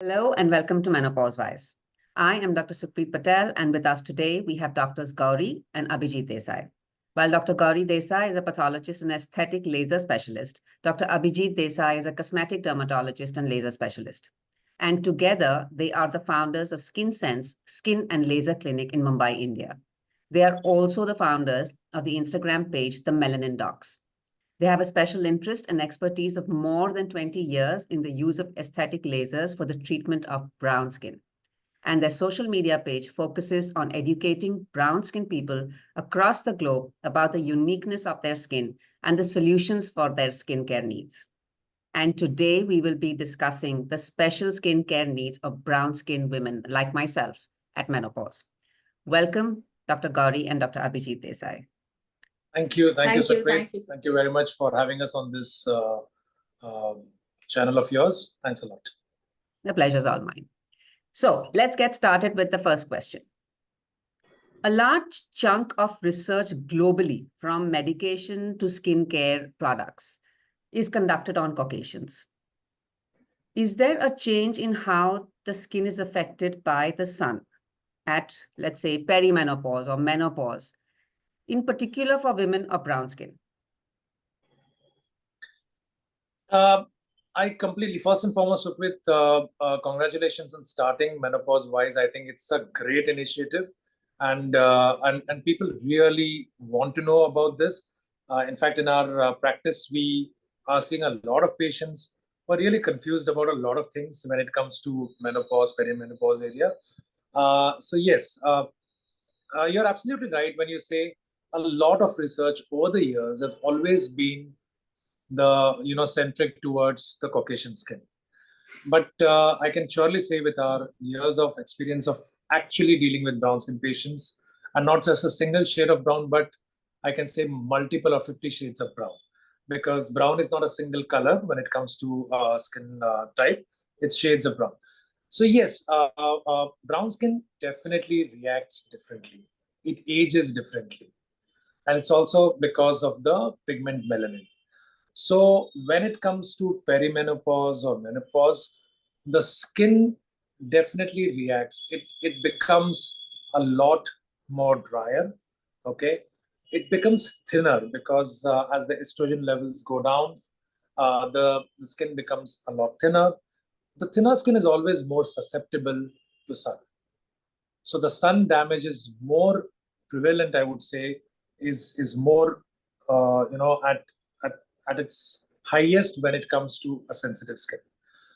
Hello and welcome to MenopauseWize. I am Dr. Supreet Patel, and with us today we have Doctors Gauri and Abhijit Desai. While Dr. Gauri Desai is a pathologist and aesthetic laser specialist, Dr. Abhijit Desai is a cosmetic dermatologist and laser specialist. And together, they are the founders of Skin Sense Skin and Laser Clinic in Mumbai, India. They are also the founders of the Instagram page, the MelaninDocs. They have a special interest and expertise of more than 20 years in the use of aesthetic lasers for the treatment of brown skin. And their social media page focuses on educating brown skin people across the globe about the uniqueness of their skin and the solutions for their skincare needs. And today we will be discussing the special skincare needs of brown skin women like myself at menopause. Welcome, Dr. Gauri and Dr. Abhijit Desai. Thank you, Supreet. Thank you very much for having us on this channel of yours. Thanks a lot. The pleasure is all mine. So let's get started with the first question. A large chunk of research globally, from medication to skincare products, is conducted on Caucasians. Is there a change in how the skin is affected by the sun at, let's say, perimenopause or menopause, in particular for women of brown skin? I completely, first and foremost, Supreet, congratulations on starting MenopauseWize. I think it's a great initiative, and people really want to know about this. In fact, in our practice, we are seeing a lot of patients who are really confused about a lot of things when it comes to menopause, perimenopause area. So yes, you're absolutely right when you say a lot of research over the years have always been centric towards the Caucasian skin. But I can surely say with our years of experience of actually dealing with brown skin patients, and not just a single shade of brown, but I can say multiple or 50 shades of brown, because brown is not a single color when it comes to skin type, it's shades of brown. So yes, brown skin definitely reacts differently. It ages differently. And it's also because of the pigment melanin. So when it comes to perimenopause or menopause, the skin definitely reacts. It becomes a lot more drier, okay? It becomes thinner because as the estrogen levels go down, the skin becomes a lot thinner. The thinner skin is always more susceptible to sun. So the sun damage is more prevalent, I would say, is more at its highest when it comes to a sensitive skin.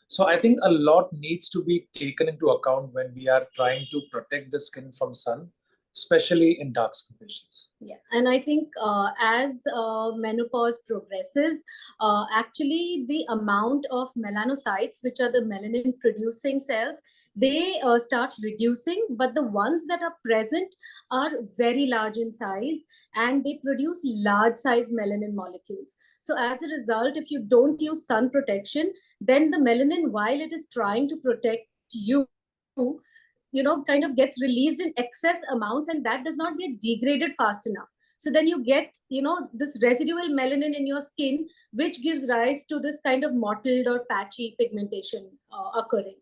So I think a lot needs to be taken into account when we are trying to protect the skin from sun, especially in dark skin patients. Yeah, and I think as menopause progresses, actually the amount of melanocytes, which are the melanin producing cells, they start reducing, but the ones that are present are very large in size and they produce large size melanin molecules. So as a result, if you don't use sun protection, then the melanin, while it is trying to protect you, kind of gets released in excess amounts, and that does not get degraded fast enough. So then you get, this residual melanin in your skin, which gives rise to this kind of mottled or patchy pigmentation occurring.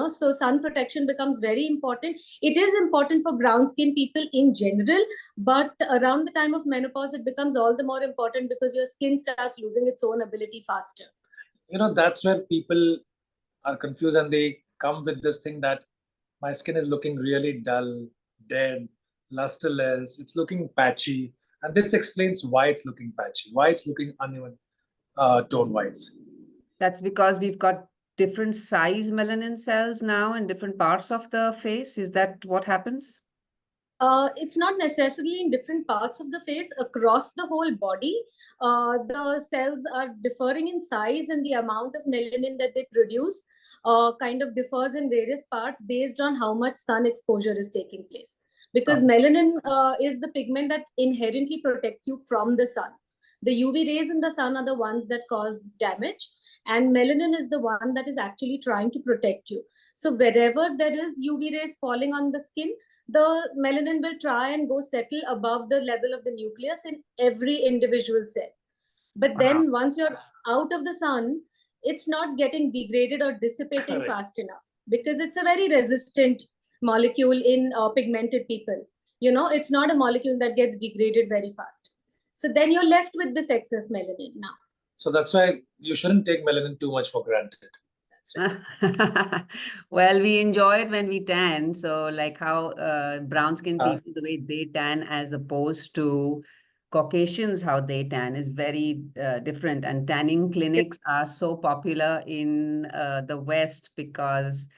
So sun protection becomes very important. It is important for brown skin people in general, but around the time of menopause, it becomes all the more important because your skin starts losing its own ability faster. That's where people are confused and they come with this thing that my skin is looking really dull, dead, lusterless, it's looking patchy. And this explains why it's looking patchy, why it's looking uneven tone-wise. That's because we've got different size melanin cells now in different parts of the face. Is that what happens? It's not necessarily in different parts of the face. Across the whole body, the cells are differing in size, and the amount of melanin that they produce kind of differs in various parts based on how much sun exposure is taking place. Because melanin is the pigment that inherently protects you from the sun. The UV rays in the sun are the ones that cause damage, and melanin is the one that is actually trying to protect you. So wherever there is UV rays falling on the skin, the melanin will try and go settle above the level of the nucleus in every individual cell. But then once you're out of the sun, it's not getting degraded or dissipating fast enough. because it's a very resistant molecule in pigmented people. It's not a molecule that gets degraded very fast. So then you're left with this excess melanin now. So that's why you shouldn't take melanin too much for granted. That's right. Well, we enjoy it when we tan. So like how brown skin people, the way they tan as opposed to Caucasians, how they tan is very different. And tanning clinics are so popular in the West because,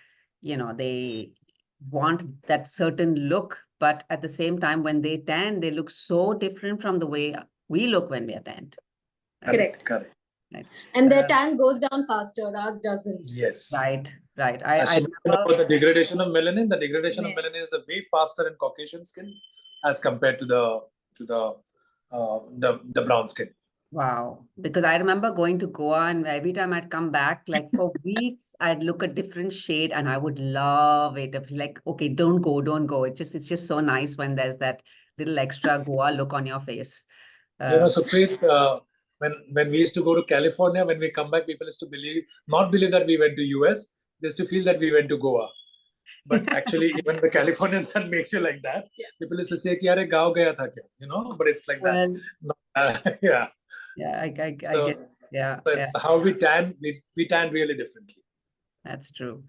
they want that certain look. But at the same time, when they tan, they look so different from the way we look when we are tanned. Correct. Right. And their tan goes down faster, ours doesn't. Yes. Right. As you know, the degradation of melanin, Yeah. is a way faster in Caucasian skin as compared to the brown skin. Wow. Because I remember going to Goa and every time I'd come back, like for weeks, I'd look a different shade and I would love it. I'd be like, okay, don't go. It's just so nice when there's that little extra Goa look on your face. Supreet, when we used to go to California, when we come back, people used to not believe that we went to US. They used to feel that we went to Goa. But actually, even the Californian sun makes you like that. Yeah. People used to say, "Ki aare gaon gaya tha kya?" But it's like Well, that. Yeah. Yeah, I So, get. Yeah, so it's how we tan. We tan really differently. that's true.